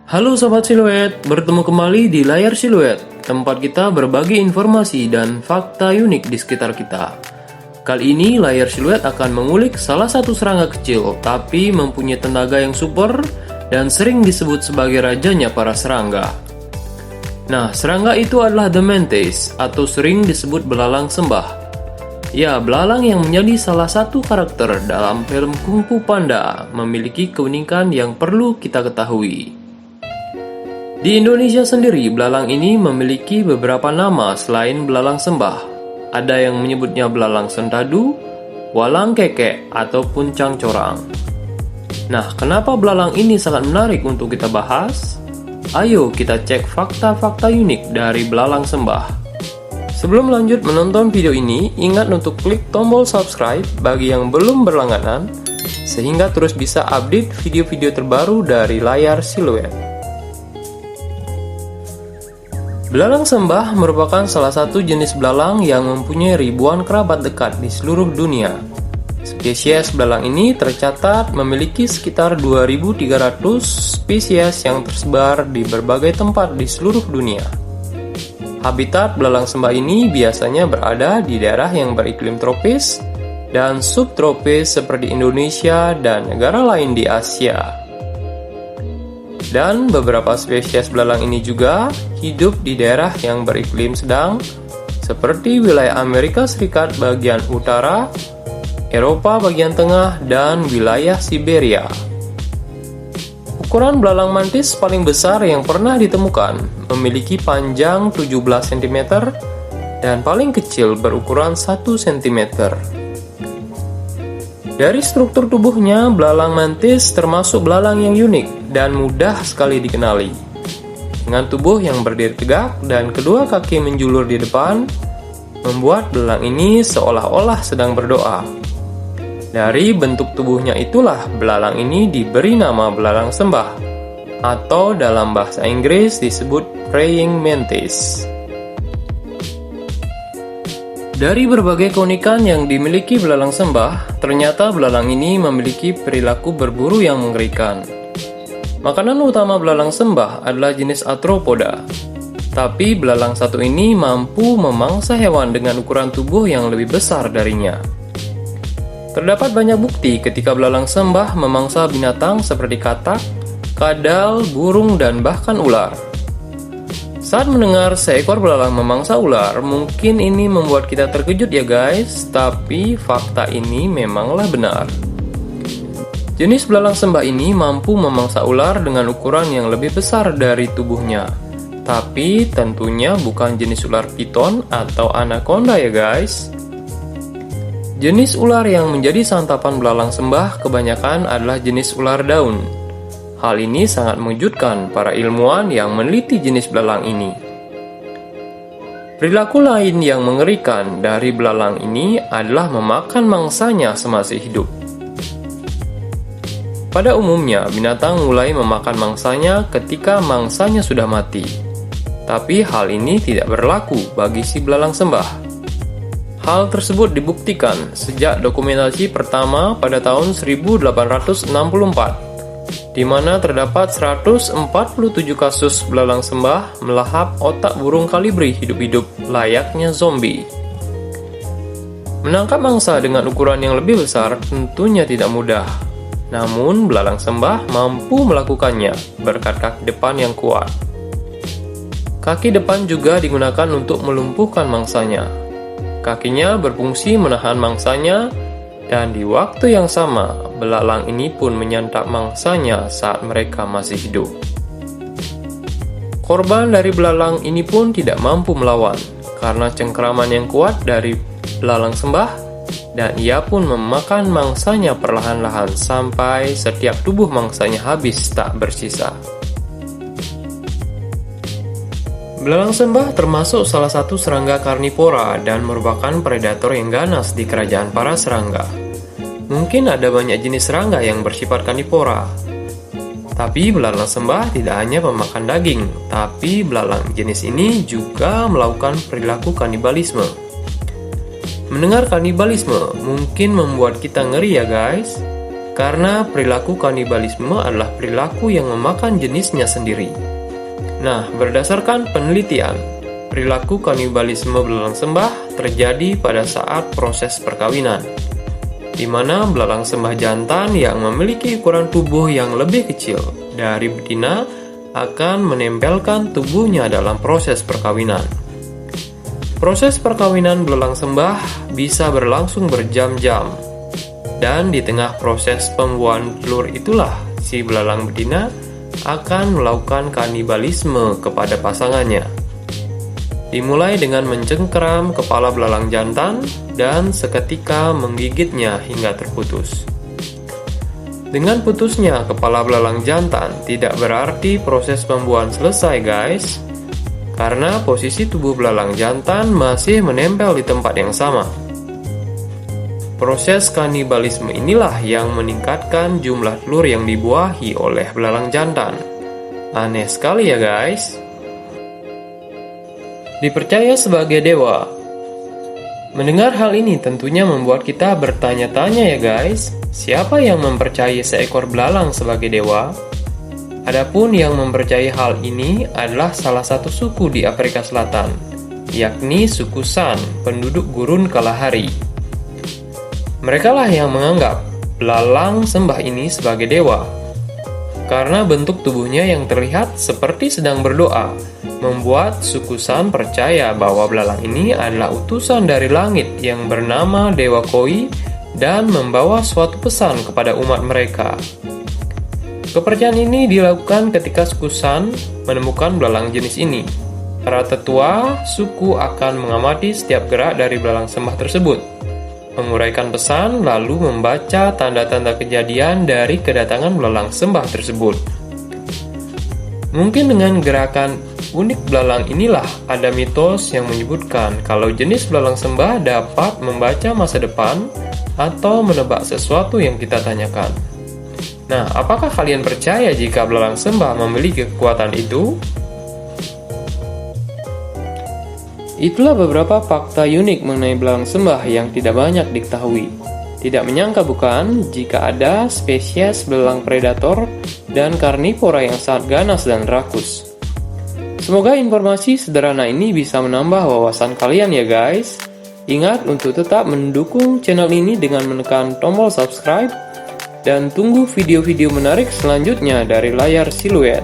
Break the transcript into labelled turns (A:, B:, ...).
A: Halo Sobat Siluet, bertemu kembali di Layar Siluet, tempat kita berbagi informasi dan fakta unik di sekitar kita. Kali ini Layar Siluet akan mengulik salah satu serangga kecil, tapi mempunyai tenaga yang super dan sering disebut sebagai rajanya para serangga. Nah, serangga itu adalah The Mantis, atau sering disebut belalang sembah. Ya, belalang yang menjadi salah satu karakter dalam film Kung Fu Panda memiliki keunikan yang perlu kita ketahui. Di Indonesia sendiri, belalang ini memiliki beberapa nama selain belalang sembah. Ada yang menyebutnya belalang sentadu, walang kekek, ataupun cangcorang. Nah, kenapa belalang ini sangat menarik untuk kita bahas? Ayo kita cek fakta-fakta unik dari belalang sembah. Sebelum lanjut menonton video ini, ingat untuk klik tombol subscribe bagi yang belum berlangganan, sehingga terus bisa update video-video terbaru dari Layar Siluet. Belalang sembah merupakan salah satu jenis belalang yang mempunyai ribuan kerabat dekat di seluruh dunia. Spesies belalang ini tercatat memiliki sekitar 2.300 spesies yang tersebar di berbagai tempat di seluruh dunia. Habitat belalang sembah ini biasanya berada di daerah yang beriklim tropis dan subtropis seperti Indonesia dan negara lain di Asia. Dan beberapa spesies belalang ini juga hidup di daerah yang beriklim sedang seperti wilayah Amerika Serikat bagian utara, Eropa bagian tengah, dan wilayah Siberia. Ukuran belalang mantis paling besar yang pernah ditemukan memiliki panjang 17 cm dan paling kecil berukuran 1 cm. Dari struktur tubuhnya, belalang mantis termasuk belalang yang unik dan mudah sekali dikenali. Dengan tubuh yang berdiri tegak dan kedua kaki menjulur di depan, membuat belalang ini seolah-olah sedang berdoa. Dari bentuk tubuhnya itulah belalang ini diberi nama belalang sembah, atau dalam bahasa Inggris disebut praying mantis. Dari berbagai keunikan yang dimiliki belalang sembah, ternyata belalang ini memiliki perilaku berburu yang mengerikan. Makanan utama belalang sembah adalah jenis arthropoda, tapi belalang satu ini mampu memangsa hewan dengan ukuran tubuh yang lebih besar darinya. Terdapat banyak bukti ketika belalang sembah memangsa binatang seperti katak, kadal, burung, dan bahkan ular. Saat mendengar seekor belalang memangsa ular, mungkin ini membuat kita terkejut ya guys, tapi fakta ini memanglah benar. Jenis belalang sembah ini mampu memangsa ular dengan ukuran yang lebih besar dari tubuhnya. Tapi tentunya bukan jenis ular piton atau anaconda ya guys. Jenis ular yang menjadi santapan belalang sembah kebanyakan adalah jenis ular daun. Hal ini sangat mengejutkan para ilmuwan yang meneliti jenis belalang ini. Perilaku lain yang mengerikan dari belalang ini adalah memakan mangsanya semasa hidup. Pada umumnya, binatang mulai memakan mangsanya ketika mangsanya sudah mati. Tapi hal ini tidak berlaku bagi si belalang sembah. Hal tersebut dibuktikan sejak dokumentasi pertama pada tahun 1864, di mana terdapat 147 kasus belalang sembah melahap otak burung kalibri hidup-hidup layaknya zombie. Menangkap mangsa dengan ukuran yang lebih besar tentunya tidak mudah, namun belalang sembah mampu melakukannya berkat kaki depan yang kuat. Kaki depan juga digunakan untuk melumpuhkan mangsanya. Kakinya berfungsi menahan mangsanya, dan di waktu yang sama, belalang ini pun menyantap mangsanya saat mereka masih hidup. Korban dari belalang ini pun tidak mampu melawan, karena cengkeraman yang kuat dari belalang sembah, dan ia pun memakan mangsanya perlahan-lahan sampai setiap tubuh mangsanya habis tak bersisa. Belalang sembah termasuk salah satu serangga karnivora dan merupakan predator yang ganas di kerajaan para serangga. Mungkin ada banyak jenis serangga yang bersifat karnivora. Tapi belalang sembah tidak hanya pemakan daging, tapi belalang jenis ini juga melakukan perilaku kanibalisme. Mendengar kanibalisme mungkin membuat kita ngeri ya guys, karena perilaku kanibalisme adalah perilaku yang memakan jenisnya sendiri. Nah, berdasarkan penelitian, perilaku kanibalisme belalang sembah terjadi pada saat proses perkawinan, di mana belalang sembah jantan yang memiliki ukuran tubuh yang lebih kecil dari betina akan menempelkan tubuhnya dalam proses perkawinan. Proses perkawinan belalang sembah bisa berlangsung berjam-jam, dan di tengah proses pembuahan telur itulah si belalang betina akan melakukan kanibalisme kepada pasangannya. Dimulai dengan mencengkeram kepala belalang jantan dan seketika menggigitnya hingga terputus. Dengan putusnya kepala belalang jantan tidak berarti proses pembuahan selesai, guys, karena posisi tubuh belalang jantan masih menempel di tempat yang sama. Proses kanibalisme inilah yang meningkatkan jumlah telur yang dibuahi oleh belalang jantan. Aneh sekali ya, guys. Dipercaya sebagai dewa. Mendengar hal ini tentunya membuat kita bertanya-tanya ya, guys. Siapa yang mempercayai seekor belalang sebagai dewa? Adapun yang mempercayai hal ini adalah salah satu suku di Afrika Selatan, yakni suku San, penduduk gurun Kalahari. Mereka lah yang menganggap belalang sembah ini sebagai dewa, karena bentuk tubuhnya yang terlihat seperti sedang berdoa, membuat suku San percaya bahwa belalang ini adalah utusan dari langit yang bernama Dewa Koi dan membawa suatu pesan kepada umat mereka. Kepercayaan ini dilakukan ketika suku San menemukan belalang jenis ini. Para tetua suku akan mengamati setiap gerak dari belalang sembah tersebut, menguraikan pesan, lalu membaca tanda-tanda kejadian dari kedatangan belalang sembah tersebut. Mungkin dengan gerakan unik belalang inilah ada mitos yang menyebutkan kalau jenis belalang sembah dapat membaca masa depan atau menebak sesuatu yang kita tanyakan. Nah, apakah kalian percaya jika belalang sembah memiliki kekuatan itu? Itulah beberapa fakta unik mengenai belalang sembah yang tidak banyak diketahui. Tidak menyangka bukan, jika ada spesies belalang predator dan karnivora yang sangat ganas dan rakus. Semoga informasi sederhana ini bisa menambah wawasan kalian ya guys. Ingat untuk tetap mendukung channel ini dengan menekan tombol subscribe, dan tunggu video-video menarik selanjutnya dari Layar Siluet.